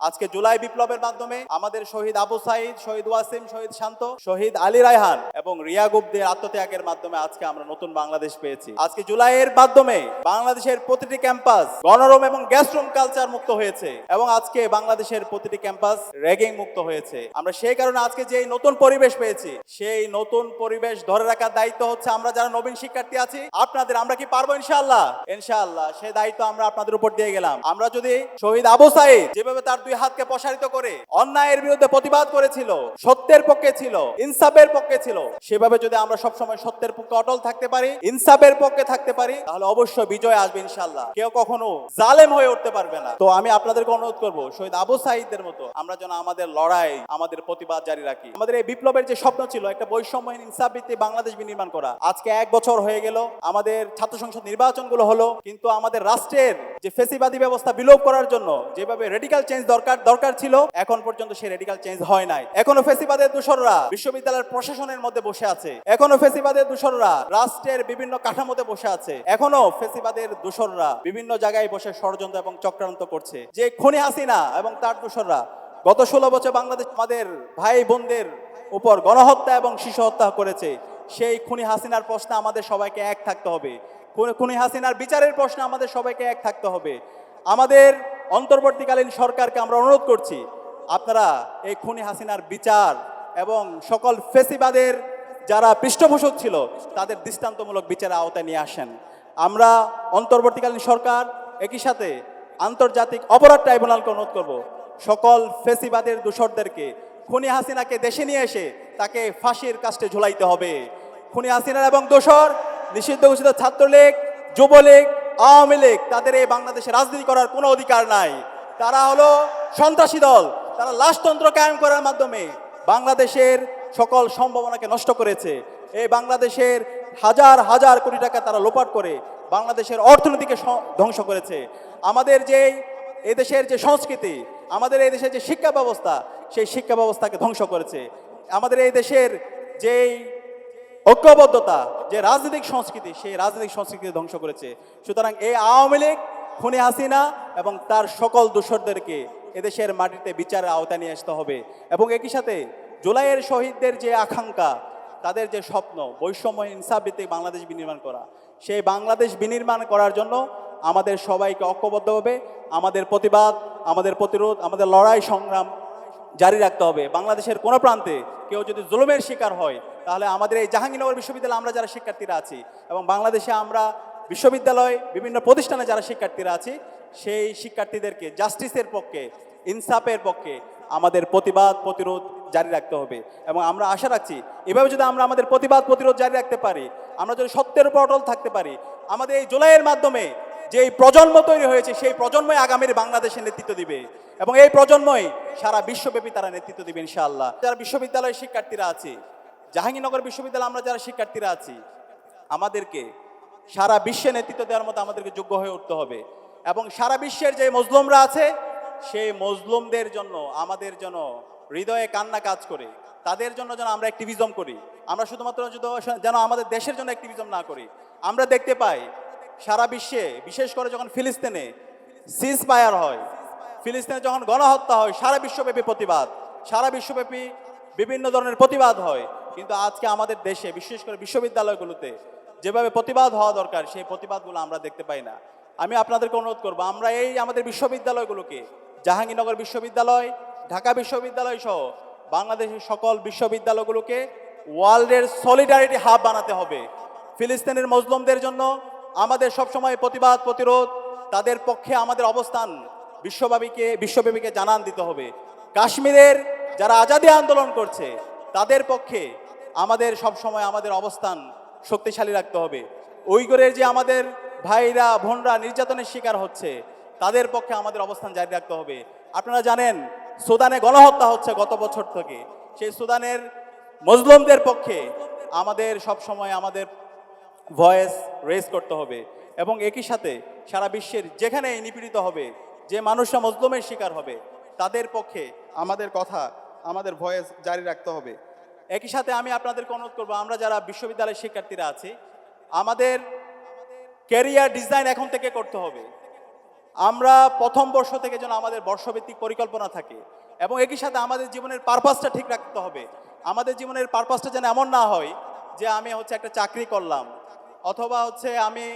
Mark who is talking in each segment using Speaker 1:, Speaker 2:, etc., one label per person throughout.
Speaker 1: আজকে জুলাই বিপ্লবের মাধ্যমে আমাদের শহীদ আবু সাইদ, শহীদ ওয়াসিম, শহীদ শান্ত, শহীদ আলী রায়হান এবং রিয়া গুপ্তের আত্মত্যাগের মাধ্যমে আজকে আমরা নতুন বাংলাদেশ পেয়েছি। আজকে জুলাইয়ের মাধ্যমে বাংলাদেশের প্রতিটি ক্যাম্পাস গণরুম এবং গ্যাস রুম কালচার মুক্ত হয়েছে এবং আজকে বাংলাদেশের প্রতিটি ক্যাম্পাস র্যাগিং মুক্ত হয়েছে। আমরা সেই কারণে আজকে যে নতুন পরিবেশ পেয়েছি, সেই নতুন পরিবেশ ধরে রাখার দায়িত্ব হচ্ছে আমরা যারা নবীন শিক্ষার্থী আছি আপনাদের। আমরা কি পারবো? ইনশাআল্লাহ, ইনশাআল্লাহ সেই দায়িত্ব আমরা আপনাদের উপর দিয়ে গেলাম। আমরা যদি শহীদ আবু সাইদ যেভাবে তার দুই হাতকে প্রসারিত করে অন্যায়ের বিরুদ্ধে প্রতিবাদ করেছিল, সত্যের পক্ষে ছিল, ইনসাফের পক্ষে ছিল, সেভাবে যদি আমরা সবসময় সত্যের পক্ষে অটল থাকতে পারি, ইনসাফের পক্ষে থাকতে পারি, তাহলে অবশ্যই বিজয় আসবে ইনশাআল্লাহ। কেউ কখনো জালেম হয়ে উঠতে পারবে না। তো আমি আপনাদেরকে অনুরোধ করবো শহীদ আবু সাইদের মতো আমরা যেন আমাদের লড়াই, আমাদের প্রতিবাদ জারি রাখি। আমাদের এই বিপ্লবের যে স্বপ্ন ছিল একটা বৈষম্যহীন ইনসাফ ভিত্তিক বাংলাদেশ বিনির্মাণ করা, আজকে 1 বছর হয়ে গেল। আমাদের ছাত্র সংসদ নির্বাচনগুলো হলো, কিন্তু আমাদের রাষ্ট্রের যে ফ্যাসিবাদী ব্যবস্থা বিলোপ করার জন্য যেভাবে রেডিক্যাল চেঞ্জ দরকার ছিল, এখন পর্যন্ত সেই রেডিক্যাল চেঞ্জ হয় নাই। এখনো ফ্যাসিবাদের দোসররা বিশ্ববিদ্যালয়ের প্রশাসনের মধ্যে বসে আছে, এখনো ফ্যাসিবাদের দোসররা রাষ্ট্রের বিভিন্ন কাঠামোতে বসে আছে, এখনো ফ্যাসিবাদের দোসররা বিভিন্ন জায়গায় বসে ষড়যন্ত্র এবং চক্রান্ত করছে। যে খুনি হাসিনা এবং তার দোসররা গত 16 বছর বাংলাদেশ আমাদের ভাই বোনদের উপর গণহত্যা এবং শিশু হত্যা করেছে, সেই খুনি হাসিনার প্রশ্নে আমাদের সবাইকে এক থাকতে হবে। খুনি হাসিনার বিচারের প্রশ্নে আমাদের সবাইকে এক থাকতে হবে। আমাদের অন্তর্বর্তীকালীন সরকারকে আমরা অনুরোধ করছি, আপনারা এই খুনি হাসিনার বিচার এবং সকল ফ্যাসিবাদের যারা পৃষ্ঠপোষক ছিল তাদের দৃষ্টান্তমূলক বিচারের আওতায় নিয়ে আসেন। আমরা অন্তর্বর্তীকালীন সরকার একই সাথে আন্তর্জাতিক অপরাধ ট্রাইব্যুনালকে অনুরোধ করব, সকল ফ্যাসিবাদের দোসরদেরকে খুনি হাসিনাকে দেশে নিয়ে এসে তাকে ফাঁসির কাস্টে ঝুলাইতে হবে। খুনি হাসিনার এবং দোসর নিষিদ্ধ ঘোষিত ছাত্রলীগ, যুবলীগ, আওয়ামী লীগ তাদের এই বাংলাদেশে রাজনীতি করার কোনো অধিকার নাই। তারা হলো সন্ত্রাসী দল। তারা লাশতন্ত্র কায়েম করার মাধ্যমে বাংলাদেশের সকল সম্ভাবনাকে নষ্ট করেছে। এই বাংলাদেশের হাজার হাজার কোটি টাকা তারা লোপাট করে বাংলাদেশের অর্থনীতিকে ধ্বংস করেছে। আমাদের যে এদেশের যে সংস্কৃতি, আমাদের এই দেশের যে শিক্ষা ব্যবস্থা, সেই শিক্ষা ব্যবস্থাকে ধ্বংস করেছে। আমাদের এই দেশের যেই ঐক্যবদ্ধতা, যে রাজনৈতিক সংস্কৃতি, সেই রাজনৈতিক সংস্কৃতি ধ্বংস করেছে। সুতরাং এই আওয়ামী লীগ, খুনি হাসিনা এবং তার সকল দোসরদেরকে এদেশের মাটিতে বিচারের আওতায় নিয়ে আসতে হবে। এবং একই সাথে জুলাইয়ের শহীদদের যে আকাঙ্ক্ষা, তাদের যে স্বপ্ন বৈষম্য ইনসাফ ভিত্তিক বাংলাদেশ বিনির্মাণ করা, সেই বাংলাদেশ বিনির্মাণ করার জন্য আমাদের সবাইকে ঐক্যবদ্ধভাবে আমাদের প্রতিবাদ, আমাদের প্রতিরোধ, আমাদের লড়াই সংগ্রাম জারি রাখতে হবে। বাংলাদেশের কোনো প্রান্তে কেউ যদি জুলুমের শিকার হয়, তাহলে আমাদের এই জাহাঙ্গীরনগর বিশ্ববিদ্যালয়ে আমরা যারা শিক্ষার্থীরা আছি এবং বাংলাদেশে আমরা বিশ্ববিদ্যালয় বিভিন্ন প্রতিষ্ঠানে যারা শিক্ষার্থীরা আছি, সেই শিক্ষার্থীদেরকে জাস্টিসের পক্ষে, ইনসাফের পক্ষে আমাদের প্রতিবাদ প্রতিরোধ জারি রাখতে হবে। এবং আমরা আশা রাখছি এভাবে যদি আমরা আমাদের প্রতিবাদ প্রতিরোধ জারি রাখতে পারি, আমরা যদি সত্যের উপর অটল থাকতে পারি, আমাদের এই জুলাইয়ের মাধ্যমে যেই প্রজন্ম তৈরি হয়েছে সেই প্রজন্মই আগামীর বাংলাদেশের নেতৃত্ব দিবে এবং এই প্রজন্মই সারা বিশ্বব্যাপী তারা নেতৃত্ব দিবে ইনশাআল্লাহ। যারা বিশ্ববিদ্যালয়ের শিক্ষার্থীরা আছি, জাহাঙ্গীরনগর বিশ্ববিদ্যালয়ে আমরা যারা শিক্ষার্থীরা আছি, আমাদেরকে সারা বিশ্বে নেতৃত্ব দেওয়ার মতো আমাদেরকে যোগ্য হয়ে উঠতে হবে। এবং সারা বিশ্বের যে মজলুমরা আছে, সেই মজলুমদের জন্য আমাদের যেন হৃদয়ে কান্না কাজ করে, তাদের জন্য যেন আমরা অ্যাক্টিভিজম করি। আমরা শুধুমাত্র যেন আমাদের দেশের জন্য অ্যাক্টিভিজম না করি। আমরা দেখতে পাই সারা বিশ্বে, বিশেষ করে যখন ফিলিস্তিনে সিজ ফায়ার হয়, ফিলিস্তিনে যখন গণহত্যা হয়, সারা বিশ্বব্যাপী প্রতিবাদ, সারা বিশ্বব্যাপী বিভিন্ন ধরনের প্রতিবাদ হয়। কিন্তু আজকে আমাদের দেশে বিশেষ করে বিশ্ববিদ্যালয়গুলোতে যেভাবে প্রতিবাদ হওয়া দরকার, সেই প্রতিবাদগুলো আমরা দেখতে পাই না। আমি আপনাদেরকে অনুরোধ করবো, আমরা এই আমাদের বিশ্ববিদ্যালয়গুলোকে, জাহাঙ্গীরনগর বিশ্ববিদ্যালয়, ঢাকা বিশ্ববিদ্যালয় সহ বাংলাদেশের সকল বিশ্ববিদ্যালয়গুলোকে ওয়ার্ল্ডের সলিডারিটি হাব বানাতে হবে। ফিলিস্তিনের মজলুমদের জন্য আমাদের সবসময় প্রতিবাদ প্রতিরোধ, তাদের পক্ষে আমাদের অবস্থান বিশ্বব্যাপীকে জানান দিতে হবে। কাশ্মীরের যারা আজাদী আন্দোলন করছে, তাদের পক্ষে আমাদের সবসময় আমাদের অবস্থান শক্তিশালী রাখতে হবে। উইগুরের যে আমাদের ভাইরা বোনরা নির্যাতনের শিকার হচ্ছে, তাদের পক্ষে আমাদের অবস্থান জারি রাখতে হবে। আপনারা জানেন সুদানে গণহত্যা হচ্ছে গত বছর থেকে, সেই সুদানের মজলুমদের পক্ষে আমাদের সবসময় আমাদের ভয়েস রেজ করতে হবে। এবং একই সাথে সারা বিশ্বের যেখানে নিপীড়িত হবে, যে মানুষরা মজলুমের শিকার হবে, তাদের পক্ষে আমাদের কথা, আমাদের ভয়েস জারি রাখতে হবে। একই সাথে আমি আপনাদেরকে অনুরোধ করবো, আমরা যারা বিশ্ববিদ্যালয়ের শিক্ষার্থীরা আছি, আমাদের ক্যারিয়ার ডিজাইন এখন থেকে করতে হবে। আমরা প্রথম বর্ষ থেকে যেন আমাদের বর্ষভিত্তিক পরিকল্পনা থাকে এবং একই সাথে আমাদের জীবনের পারপাসটা ঠিক রাখতে হবে। আমাদের জীবনের পারপাসটা যেন এমন না হয় যে আমি হচ্ছে একটা চাকরি করলাম অথবা হচ্ছে আমি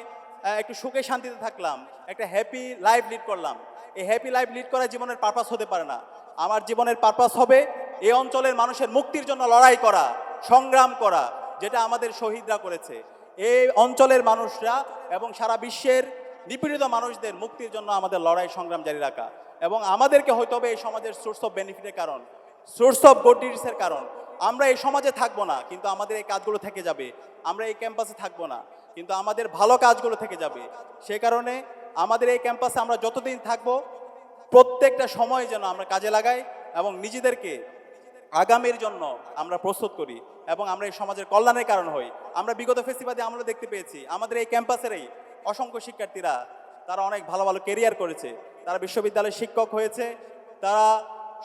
Speaker 1: একটু সুখে শান্তিতে থাকলাম, একটা হ্যাপি লাইফ লিড করলাম। এই হ্যাপি লাইফ লিড করা জীবনের পারপাস হতে পারে না। আমার জীবনের পারপাস হবে এই অঞ্চলের মানুষের মুক্তির জন্য লড়াই করা, সংগ্রাম করা, যেটা আমাদের শহীদরা করেছে। এই অঞ্চলের মানুষরা এবং সারা বিশ্বের নিপীড়িত মানুষদের মুক্তির জন্য আমাদের লড়াই সংগ্রাম জারি রাখা এবং আমাদেরকে হয়তো হবে এই সমাজের সোর্স অফ বেনিফিটের কারণ, সোর্স অফ গুড ডিডসের কারণ। আমরা এই সমাজে থাকবো না কিন্তু আমাদের এই কাজগুলো থেকে যাবে। আমরা এই ক্যাম্পাসে থাকবো না কিন্তু আমাদের ভালো কাজগুলো থেকে যাবে। সে কারণে আমাদের এই ক্যাম্পাসে আমরা যতদিন থাকবো প্রত্যেকটা সময় যেন আমরা কাজে লাগাই এবং নিজেদেরকে আগামীর জন্য আমরা প্রস্তুত করি এবং আমরা এই সমাজের কল্যাণের কারণ হই। আমরা বিগত ফেস্টিভ্যালে আমরা দেখতে পেয়েছি আমাদের এই ক্যাম্পাসেরই অসংখ্য শিক্ষার্থীরা তারা অনেক ভালো ভালো কেরিয়ার করেছে, তারা বিশ্ববিদ্যালয়ের শিক্ষক হয়েছে, তারা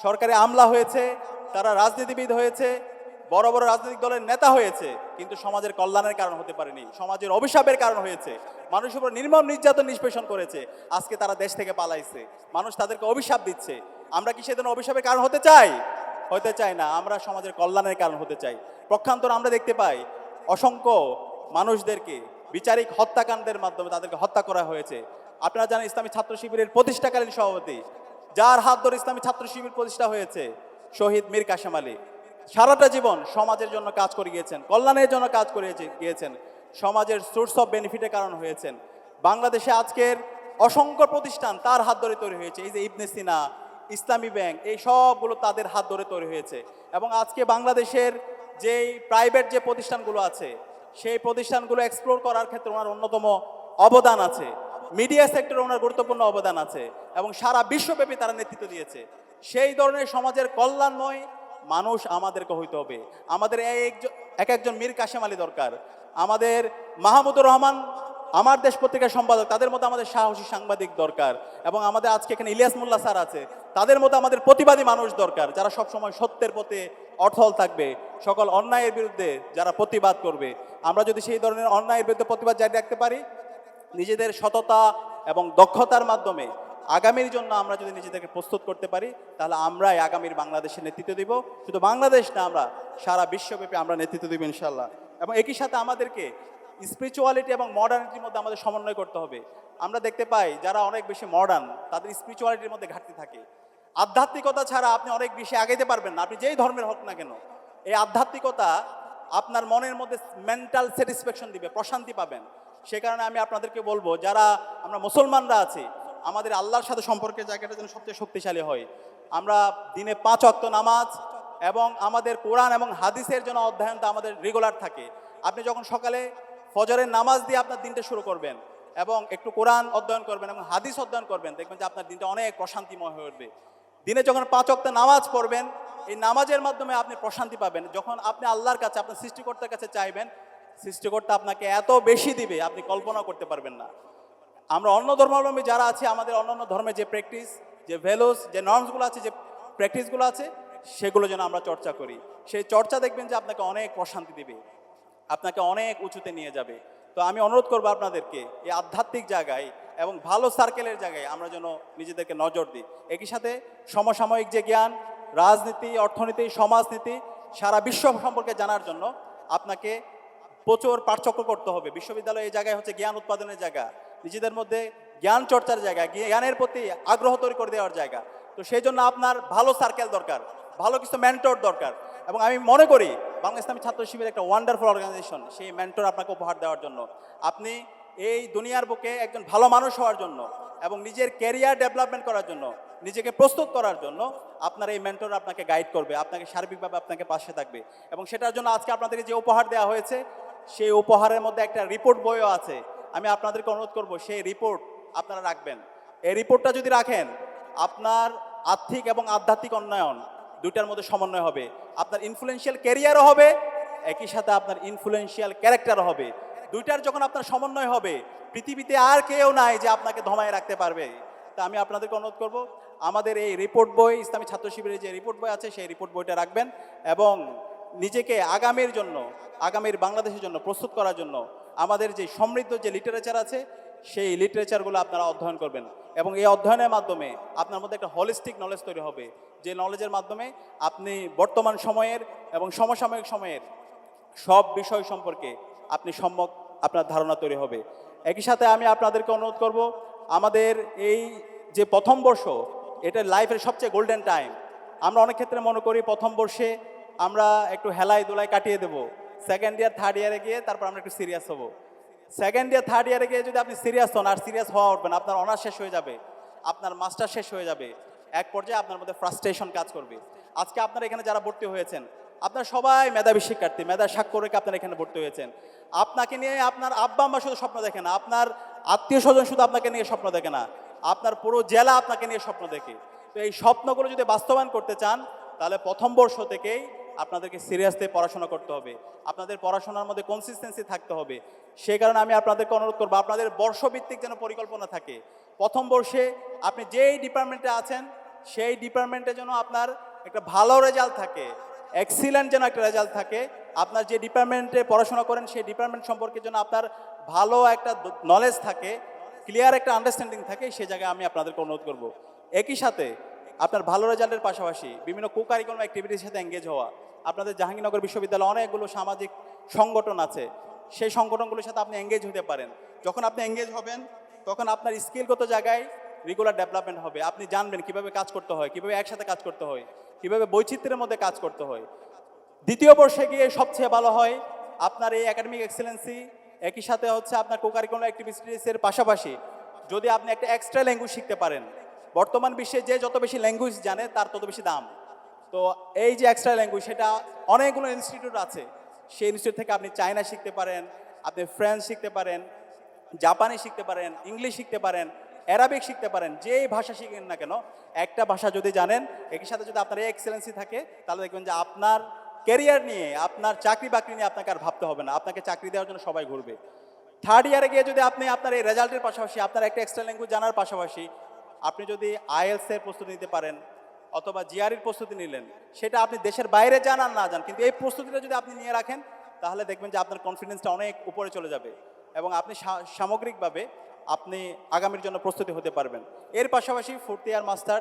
Speaker 1: সরকারি আমলা হয়েছে, তারা রাজনীতিবিদ হয়েছে, বড় বড় রাজনৈতিক দলের নেতা হয়েছে, কিন্তু সমাজের কল্যাণের কারণ হতে পারেনি, সমাজের অভিশাপের কারণ হয়েছে। মানুষের উপর নির্মম নির্যাতন নিষ্পেষণ করেছে, আজকে তারা দেশ থেকে পালাইছে, মানুষ তাদেরকে অভিশাপ দিচ্ছে। আমরা কি সেদিন অভিশাপের কারণ হতে চাই? হতে চাই না। আমরা সমাজের কল্যাণের কারণ হতে চাই। পক্ষান্তর আমরা দেখতে পাই অসংখ্য মানুষদেরকে বিচারিক হত্যাকাণ্ডের মাধ্যমে তাদেরকে হত্যা করা হয়েছে। আপনারা জানেন ইসলামী ছাত্র শিবিরের প্রতিষ্ঠাকালীন সভাপতি, যার হাত ধরে ইসলামী ছাত্র শিবির প্রতিষ্ঠা হয়েছে, শহীদ মীর কাশেম আলী, সারাটা জীবন সমাজের জন্য কাজ করে গিয়েছেন, কল্যাণের জন্য কাজ করে গিয়েছেন, সমাজের সোর্স অফ বেনিফিটের কারণ হয়েছেন। বাংলাদেশে আজকের অসংখ্য প্রতিষ্ঠান তার হাত ধরে তৈরি হয়েছে। এই যে ইবনে সিনা, ইসলামী ব্যাংক, এই সবগুলো তাদের হাত ধরে তৈরি হয়েছে। এবং আজকে বাংলাদেশের যেই প্রাইভেট যে প্রতিষ্ঠানগুলো আছে সেই প্রতিষ্ঠানগুলো এক্সপ্লোর করার ক্ষেত্রে ওনার অন্যতম অবদান আছে। মিডিয়া সেক্টরে ওনার গুরুত্বপূর্ণ অবদান আছে এবং সারা বিশ্বব্যাপী তারা নেতৃত্ব দিয়েছে। সেই ধরনের সমাজের কল্যাণময় মানুষ আমাদেরকে হইতে হবে। আমাদের এক একজন মীর কাশেম আলী দরকার, আমাদের মাহমুদুর রহমান আমার দেশ পত্রিকার সম্পাদক, তাদের মধ্যে আমাদের সাহসী সাংবাদিক দরকার এবং আমাদের আজকে এখানে ইলিয়াস মোল্লা স্যার আছে, তাদের মধ্যে আমাদের প্রতিবাদী মানুষ দরকার, যারা সবসময় সত্যের পথে অটল থাকবে, সকল অন্যায়ের বিরুদ্ধে যারা প্রতিবাদ করবে। আমরা যদি সেই ধরনের অন্যায়ের বিরুদ্ধে প্রতিবাদ জারি রাখতে পারি, নিজেদের সততা এবং দক্ষতার মাধ্যমে আগামীর জন্য আমরা যদি নিজেদেরকে প্রস্তুত করতে পারি, তাহলে আমরাই আগামীর বাংলাদেশের নেতৃত্ব দিব। শুধু বাংলাদেশ না, আমরা সারা বিশ্বব্যাপী আমরা নেতৃত্ব দিব ইনশাল্লাহ। এবং একই সাথে আমাদেরকে স্পিরিচুয়ালিটি এবং মডার্নিটির মধ্যে আমাদের সমন্বয় করতে হবে। আমরা দেখতে পাই যারা অনেক বেশি মডার্ন তাদের স্পিরিচুয়ালিটির মধ্যে ঘাটতি থাকে। আধ্যাত্মিকতা ছাড়া আপনি অনেক বেশি আগাইতে পারবেন না, আপনি যেই ধর্মের হোক না কেন। এই আধ্যাত্মিকতা আপনার মনের মধ্যে মেন্টাল স্যাটিসফ্যাকশন দিবে, প্রশান্তি পাবেন। সে কারণে আমি আপনাদেরকে বলবো, যারা আমরা মুসলমানরা আছি, আমাদের আল্লাহর সাথে সম্পর্কের জায়গাটা যেন সবচেয়ে শক্তিশালী হয়। আমরা দিনে 5 ওয়াক্ত নামাজ এবং আমাদের কোরআন এবং হাদিসের জন্য অধ্যয়নটা আমাদের রেগুলার থাকে। আপনি যখন সকালে ফজরের নামাজ দিয়ে আপনার দিনটা শুরু করবেন এবং একটু কোরআন অধ্যয়ন করবেন এবং হাদিস অধ্যয়ন করবেন, দেখবেন যে আপনার দিনটা অনেক প্রশান্তিময় হয়ে উঠবে। দিনে যখন 5 ওয়াক্ত নামাজ পড়বেন, এই নামাজের মাধ্যমে আপনি প্রশান্তি পাবেন। যখন আপনি আল্লাহর কাছে, আপনার সৃষ্টিকর্তার কাছে চাইবেন, সৃষ্টিকর্তা আপনাকে এত বেশি দিবে আপনি কল্পনা করতে পারবেন না। আমরা অন্য ধর্মাবলম্বী যারা আছে, আমাদের অন্যান্য ধর্মের যে প্র্যাকটিস, যে ভ্যালুস, যে নর্মসগুলো আছে, যে প্র্যাকটিসগুলো আছে, সেগুলো যেন আমরা চর্চা করি। সেই চর্চা দেখবেন যে আপনাকে অনেক প্রশান্তি দিবে, আপনাকে অনেক উঁচুতে নিয়ে যাবে। তো আমি অনুরোধ করবো আপনাদেরকে এই আধ্যাত্মিক জায়গায় এবং ভালো সার্কেলের জায়গায় আমরা যেন নিজেদেরকে নজর দিই। একই সাথে সমসাময়িক যে জ্ঞান, রাজনীতি, অর্থনীতি, সমাজনীতি, সারা বিশ্ব সম্পর্কে জানার জন্য আপনাকে প্রচুর পাঠচক্র করতে হবে। বিশ্ববিদ্যালয় এই জায়গায় হচ্ছে জ্ঞান উৎপাদনের জায়গা, নিজেদের মধ্যে জ্ঞান চর্চার জায়গা, জ্ঞানের প্রতি আগ্রহ তৈরি করে দেওয়ার জায়গা। তো সেই জন্য আপনার ভালো সার্কেল দরকার, ভালো কিছু মেন্টর দরকার। এবং আমি মনে করি বাংলা ইসলামী ছাত্র শিবির একটা ওয়ান্ডারফুল অর্গানাইজেশন, সেই মেন্টর আপনাকে উপহার দেওয়ার জন্য, আপনি এই দুনিয়ার বুকে একজন ভালো মানুষ হওয়ার জন্য এবং নিজের ক্যারিয়ার ডেভেলপমেন্ট করার জন্য, নিজেকে প্রস্তুত করার জন্য আপনার এই মেন্টর আপনাকে গাইড করবে, আপনাকে সার্বিকভাবে আপনাকে পাশে থাকবে। এবং সেটার জন্য আজকে আপনাদেরকে যে উপহার দেওয়া হয়েছে, সেই উপহারের মধ্যে একটা রিপোর্ট বইও আছে। আমি আপনাদেরকে অনুরোধ করব সেই রিপোর্ট আপনারা রাখবেন। এই রিপোর্টটা যদি রাখেন, আপনার আর্থিক এবং আধ্যাত্মিক উন্নয়ন দুইটার মধ্যে সমন্বয় হবে, আপনার ইনফ্লুয়েন্সিয়াল ক্যারিয়ারও হবে, একই সাথে আপনার ইনফ্লুয়েন্সিয়াল ক্যারেক্টারও হবে। দুইটার যখন আপনার সমন্বয় হবে, পৃথিবীতে আর কেউ নাই যে আপনাকে ধমায় রাখতে পারবে। তা আমি আপনাদেরকে অনুরোধ করব, আমাদের এই রিপোর্ট বই, ইসলামী ছাত্র শিবিরের যে রিপোর্ট বই আছে, সেই রিপোর্ট বইটা রাখবেন এবং নিজেকে আগামীর জন্য, আগামীর বাংলাদেশের জন্য প্রস্তুত করার জন্য আমাদের যে সমৃদ্ধ যে লিটারেচার আছে, সেই লিটারেচারগুলো আপনারা অধ্যয়ন করবেন এবং এই অধ্যয়নের মাধ্যমে আপনার মধ্যে একটা হলিস্টিক নলেজ তৈরি হবে, যে নলেজের মাধ্যমে আপনি বর্তমান সময়ের এবং সমসাময়িক সময়ের সব বিষয় সম্পর্কে আপনি সম্যক আপনার ধারণা তৈরি হবে। একই সাথে আমি আপনাদেরকে অনুরোধ করব, আমাদের এই যে প্রথম বর্ষ, এটা লাইফের সবচেয়ে গোল্ডেন টাইম। আমরা অনেক ক্ষেত্রে মনে করি প্রথম বর্ষে আমরা একটু হেলাই দোলাই কাটিয়ে দেবো, সেকেন্ড ইয়ার থার্ড ইয়ারে গিয়ে তারপর আমরা একটু সিরিয়াস হব। সেকেন্ড ইয়ার থার্ড ইয়ারে গিয়ে যদি আপনি সিরিয়াস হন, আর সিরিয়াস হওয়া উঠবেন, আপনার অনার্স শেষ হয়ে যাবে, আপনার মাস্টার শেষ হয়ে যাবে, এক পর্যায়ে আপনার মধ্যে ফ্রাস্ট্রেশন কাজ করবে। আজকে আপনারা এখানে যারা ভর্তি হয়েছেন, আপনারা সবাই মেধাবী শিক্ষার্থী, মেধার স্বাক্ষর রেখে আপনারা এখানে ভর্তি হয়েছেন। আপনাকে নিয়ে আপনার আব্বা আম্মা শুধু স্বপ্ন দেখে না, আপনার আত্মীয় স্বজন শুধু আপনাকে নিয়ে স্বপ্ন দেখে না, আপনার পুরো জেলা আপনাকে নিয়ে স্বপ্ন দেখে। তো এই স্বপ্নগুলো যদি বাস্তবায়ন করতে চান, তাহলে প্রথম বর্ষ থেকেই আপনাদেরকে সিরিয়াসলি পড়াশোনা করতে হবে, আপনাদের পড়াশোনার মধ্যে কনসিস্টেন্সি থাকতে হবে। সেই কারণে আমি আপনাদেরকে অনুরোধ করবো, আপনাদের বর্ষভিত্তিক যেন পরিকল্পনা থাকে। প্রথম বর্ষে আপনি যেই ডিপার্টমেন্টে আছেন সেই ডিপার্টমেন্টে যেন আপনার একটা ভালো রেজাল্ট থাকে, এক্সিলেন্ট যেন একটা রেজাল্ট থাকে। আপনার যে ডিপার্টমেন্টে পড়াশোনা করেন সেই ডিপার্টমেন্ট সম্পর্কে যেন আপনার ভালো একটা নলেজ থাকে, ক্লিয়ার একটা আন্ডারস্ট্যান্ডিং থাকে, সেই জায়গায় আমি আপনাদেরকে অনুরোধ করব। একই সাথে আপনার ভালো রেজাল্টের পাশাপাশি বিভিন্ন কোকারিকুলাম অ্যাক্টিভিটির সাথে এঙ্গেজ হওয়া। আপনাদের জাহাঙ্গীরনগর বিশ্ববিদ্যালয়ে অনেকগুলো সামাজিক সংগঠন আছে, সেই সংগঠনগুলোর সাথে আপনি এঙ্গেজ হতে পারেন। যখন আপনি এঙ্গেজ হবেন, তখন আপনার স্কিলগত জায়গায় রেগুলার ডেভেলপমেন্ট হবে। আপনি জানবেন কিভাবে কাজ করতে হয়, কিভাবে একসাথে কাজ করতে হয়, কিভাবে বৈচিত্র্যের মধ্যে কাজ করতে হয়। দ্বিতীয় বর্ষে গিয়ে সবচেয়ে ভালো হয় আপনার এই একাডেমিক এক্সেলেন্সি, একই সাথে হচ্ছে আপনার কোকারিকুলাম অ্যাক্টিভিটিসের পাশাপাশি যদি আপনি একটা এক্সট্রা ল্যাঙ্গুয়েজ শিখতে পারেন। বর্তমান বিশ্বে যে যত বেশি ল্যাঙ্গুয়েজ জানে তার তত বেশি দাম। তো এই যে এক্সট্রা ল্যাঙ্গুয়েজ, সেটা অনেকগুলো ইনস্টিটিউট আছে, সেই ইনস্টিটিউট থেকে আপনি চায়না শিখতে পারেন, আপনি ফ্রেঞ্চ শিখতে পারেন, জাপানি শিখতে পারেন, ইংলিশ শিখতে পারেন, অ্যারাবিক শিখতে পারেন। যেই ভাষা শিখেন না কেন, একটা ভাষা যদি জানেন, একই সাথে যদি আপনার এই এক্সেলেন্সি থাকে, তাহলে দেখবেন যে আপনার ক্যারিয়ার নিয়ে, আপনার চাকরি বাকরি নিয়ে আপনাকে আর ভাবতে হবে না, আপনাকে চাকরি দেওয়ার জন্য সবাই ঘুরবে। থার্ড ইয়ারে গিয়ে যদি আপনি আপনার এই রেজাল্টের পাশাপাশি আপনার একটা এক্সট্রা ল্যাঙ্গুয়েজ জানার পাশাপাশি আপনি যদি আইএলস এর প্রস্তুতি নিতে পারেন অথবা জিআরইর প্রস্তুতি নিলেন, সেটা আপনি দেশের বাইরে যান আর না যান, কিন্তু এই প্রস্তুতিটা যদি আপনি নিয়ে রাখেন, তাহলে দেখবেন যে আপনার কনফিডেন্সটা অনেক উপরে চলে যাবে এবং আপনি সামগ্রিকভাবে আপনি আগামীর জন্য প্রস্তুতি হতে পারবেন। এর পাশাপাশি ফোর্থ ইয়ার মাস্টার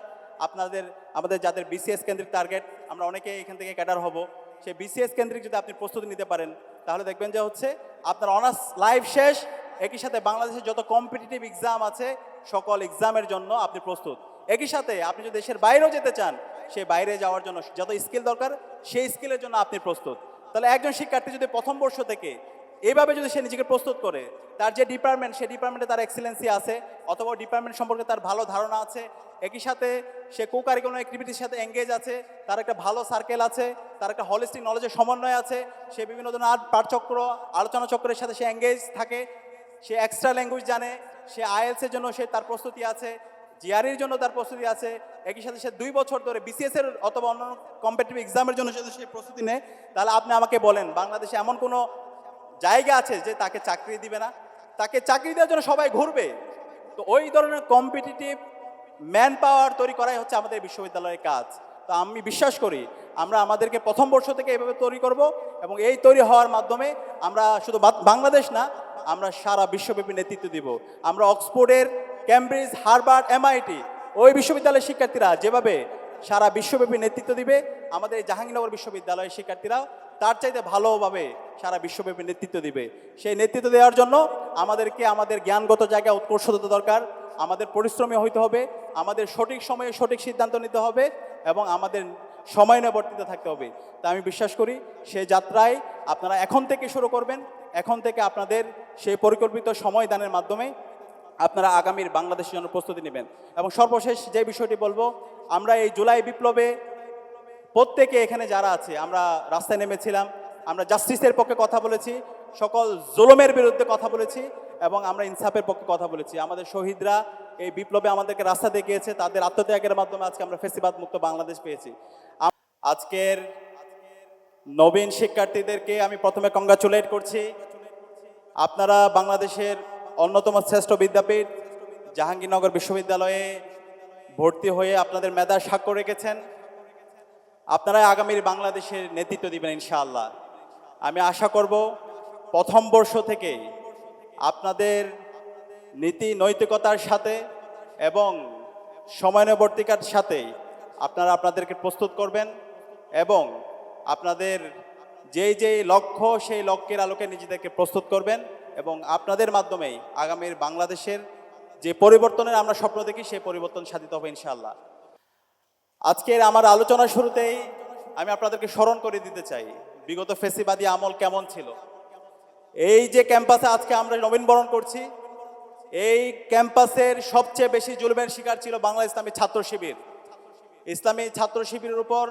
Speaker 1: আমাদের যাদের বিসিএস কেন্দ্রিক টার্গেট, আমরা অনেকে এখান থেকে ক্যাডার হব, সেই বিসিএস কেন্দ্রিক যদি আপনি প্রস্তুতি নিতে পারেন, তাহলে দেখবেন যে হচ্ছে আপনার অনার্স লাইফ শেষ। একই সাথে বাংলাদেশের যত কম্পিটিটিভ এক্সাম আছে সকল এক্সামের জন্য আপনি প্রস্তুত। একই সাথে আপনি যদি দেশের বাইরেও যেতে চান, সেই বাইরে যাওয়ার জন্য যত স্কিল দরকার সেই স্কিলের জন্য আপনি প্রস্তুত। তাহলে একজন শিক্ষার্থী যদি প্রথম বর্ষ থেকে এইভাবে যদি সে নিজেকে প্রস্তুত করে, তার যে ডিপার্টমেন্ট সেই ডিপার্টমেন্টে তার এক্সেলেন্সি আছে অথবা ডিপার্টমেন্ট সম্পর্কে তার ভালো ধারণা আছে, একই সাথে সে কোকারিকুলাম অ্যাক্টিভিটির সাথে এঙ্গেজ আছে, তার একটা ভালো সার্কেল আছে, তার একটা হলিস্টিক নলেজের সমন্বয় আছে, সে বিভিন্ন ধরনের পাঠচক্র আলোচনা চক্রের সাথে সে এঙ্গেজ থাকে, সে এক্সট্রা ল্যাঙ্গুয়েজ জানে, সে আইএলসের জন্য সে তার প্রস্তুতি আছে, জিআরইর জন্য তার প্রস্তুতি আছে, একই সাথে সে 2 বছর ধরে বিসিএস এর অথবা অন্য কম্পিটিটিভ এক্সামের জন্য যদি সে প্রস্তুতি নেয়, তাহলে আপনি আমাকে বলেন বাংলাদেশে এমন কোনো জায়গা আছে যে তাকে চাকরি দিবে না? তাকে চাকরি দেওয়ার জন্য সবাই ঘুরবে। তো ওই ধরনের কম্পিটিটিভ ম্যান পাওয়ার তৈরি করাই হচ্ছে আমাদের বিশ্ববিদ্যালয়ের কাজ। তো আমি বিশ্বাস করি আমরা আমাদেরকে প্রথম বর্ষ থেকে এভাবে তৈরি করব এবং এই তৈরি হওয়ার মাধ্যমে আমরা শুধু বাংলাদেশ না, আমরা সারা বিশ্বব্যাপী নেতৃত্ব দিব। আমরা অক্সফোর্ডের, ক্যামব্রিজ, হার্ভার্ড, এমআইটি ওই বিশ্ববিদ্যালয়ের শিক্ষার্থীরা যেভাবে সারা বিশ্বব্যাপী নেতৃত্ব দিবে, আমাদের এই জাহাঙ্গীরনগর বিশ্ববিদ্যালয়ের শিক্ষার্থীরা তার চাইতে ভালোভাবে সারা বিশ্বব্যাপী নেতৃত্ব দিবে। সেই নেতৃত্ব দেওয়ার জন্য আমাদেরকে আমাদের জ্ঞানগত জায়গায় উৎকর্ষতা দরকার, আমাদের পরিশ্রমী হইতে হবে, আমাদের সঠিক সময়ে সঠিক সিদ্ধান্ত নিতে হবে এবং আমাদের সময় নিবর্তিত থাকতে হবে। তা আমি বিশ্বাস করি সেই যাত্রায় আপনারা এখন থেকে শুরু করবেন, এখন থেকে আপনাদের সেই পরিকল্পিত সময় দানের মাধ্যমে আপনারা আগামীর বাংলাদেশের জন্য প্রস্তুতি নেবেন। এবং সর্বশেষ যে বিষয়টি বলবো, আমরা এই জুলাই বিপ্লবে প্রত্যেকে এখানে যারা আছে আমরা রাস্তায় নেমেছিলাম, আমরা জাস্টিসের পক্ষে কথা বলেছি, সকল জুলুমের বিরুদ্ধে কথা বলেছি এবং আমরা ইনসাফের পক্ষে কথা বলেছি। আমাদের শহীদরা এই বিপ্লবে আমাদেরকে রাস্তা দেখিয়েছে, তাদের আত্মত্যাগের মাধ্যমে আজকে আমরা ফ্যাসিবাদ মুক্ত বাংলাদেশ পেয়েছি। আজকের নবীন শিক্ষার্থীদেরকে আমি প্রথমে কংগ্রাচুলেট করছি। আপনারা বাংলাদেশের অন্যতম শ্রেষ্ঠ বিদ্যাপীঠ জাহাঙ্গীরনগর বিশ্ববিদ্যালয়ে ভর্তি হয়ে আপনাদের মেধার স্বাক্ষর রেখেছেন। আপনারা আগামীর বাংলাদেশের নেতৃত্ব দিবেন ইনশাআল্লাহ। আমি আশা করব প্রথম বর্ষ থেকেই আপনাদের নীতি নৈতিকতার সাথে এবং সময়ানুবর্তিতার সাথে আপনারা আপনাদেরকে প্রস্তুত করবেন এবং আপনাদের যেই যেই লক্ষ্য সেই লক্ষ্যের আলোকে নিজেদেরকে প্রস্তুত করবেন এবং আপনাদের মাধ্যমেই আগামীর বাংলাদেশের যে পরিবর্তনের আমরা স্বপ্ন দেখি সেই পরিবর্তন সাধিত হবে ইনশাআল্লাহ। আজকের আমার আলোচনার শুরুতেই আমি আপনাদেরকে স্মরণ করে দিতে চাই বিগত ফেসিবাদী আমল কেমন ছিল। এই যে ক্যাম্পাসে আজকে আমরা নবীনবরণ করছি, এই ক্যাম্পাসের সবচেয়ে বেশি জুলুমের শিকার ছিল বাংলা ইসলামী ছাত্র শিবির। ইসলামী ছাত্র শিবিরের উপর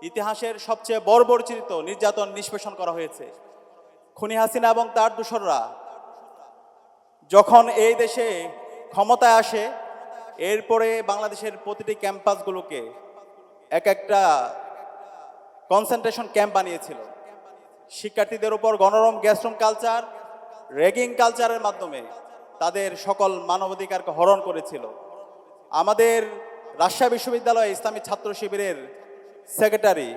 Speaker 1: ইতিহাসের সবচেয়ে বর্বরচিত নির্যাতন নিষ্পেষণ করা হয়েছে। খুনি হাসিনা এবং তার দূষররা যখন এই দেশে ক্ষমতায় আসে, এরপরে বাংলাদেশের প্রতিটি ক্যাম্পাসগুলোকে এক একটা কনসেন্ট্রেশন ক্যাম্প বানিয়েছিল। শিক্ষার্থীদের উপর গণরম গ্যাসরুম কালচার, র্যাগিং কালচারের মাধ্যমে তাদের সকল মানবাধিকারকে হরণ করেছিল। আমাদের রাজশাহী বিশ্ববিদ্যালয়ে ইসলামী ছাত্র শিবিরের সেক্রেটারি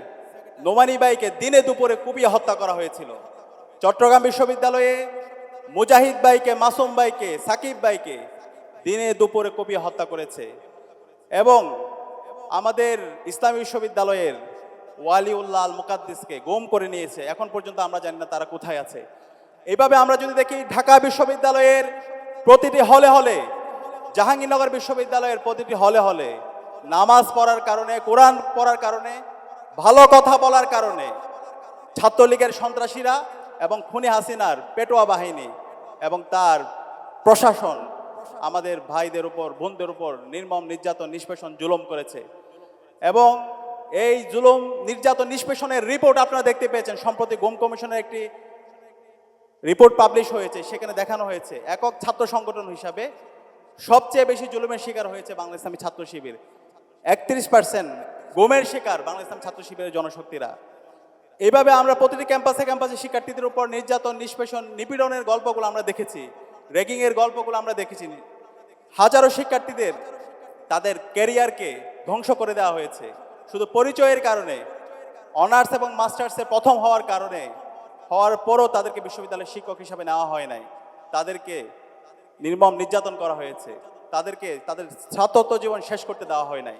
Speaker 1: নোমানী ভাইকে দিনে দুপুরে কুপিয়ে হত্যা করা হয়েছিল। চট্টগ্রাম বিশ্ববিদ্যালয়ে মুজাহিদ ভাইকে, মাসুম ভাইকে, সাকিব ভাইকে দিনে দুপুরে কুপিয়ে হত্যা করেছে এবং আমাদের ইসলামী বিশ্ববিদ্যালয়ের ওয়ালিউল্লাহ আল মুকাদ্দিসকে গুম করে নিয়েছে। এখন পর্যন্ত আমরা জানি না তারা কোথায় আছে। এইভাবে আমরা যদি দেখি ঢাকা বিশ্ববিদ্যালয়ের প্রতিটি হলে হলে, জাহাঙ্গীরনগর বিশ্ববিদ্যালয়ের প্রতিটি হলে হলে নামাজ পড়ার কারণে, কোরআন পড়ার কারণে, ভালো কথা বলার কারণে ছাত্রলীগের সন্ত্রাসীরা এবং খুনি হাসিনার পেটোয়া বাহিনী এবং তার প্রশাসন আমাদের ভাইদের উপর, বোনদের উপর নির্মম নির্যাতন নিষ্পেষণ জুলুম করেছে এবং এই জুলুম নির্যাতন নিষ্পেষণের রিপোর্ট আপনারা দেখতে পেয়েছেন। সম্প্রতি গুম কমিশনের একটি রিপোর্ট পাবলিশ হয়েছে, সেখানে দেখানো হয়েছে একক ছাত্র সংগঠন হিসাবে সবচেয়ে বেশি জুলুমের শিকার হয়েছে বাংলা ইসলামী ছাত্র শিবির। 31% গুমের শিকার বাংলা ইসলামী ছাত্র শিবিরের জনশক্তিরা। এইভাবে আমরা প্রতিটি ক্যাম্পাসে ক্যাম্পাসে শিক্ষার্থীদের উপর নির্যাতন, নিষ্পেষণ, নিপীড়নের গল্পগুলো আমরা দেখেছি, র্যাগিংয়ের গল্পগুলো আমরা দেখেছি। হাজারো শিক্ষার্থীদের তাদের ক্যারিয়ারকে ধ্বংস করে দেওয়া হয়েছে শুধু পরিচয়ের কারণে। অনার্স এবং মাস্টার্সে প্রথম হওয়ার কারণে, হওয়ার পরও তাদেরকে বিশ্ববিদ্যালয়ের শিক্ষক হিসাবে নেওয়া হয় নাই। তাদেরকে নির্মম নির্যাতন করা হয়েছে, তাদেরকে তাদের ছাত্রত্ব জীবন শেষ করতে দেওয়া হয় নাই।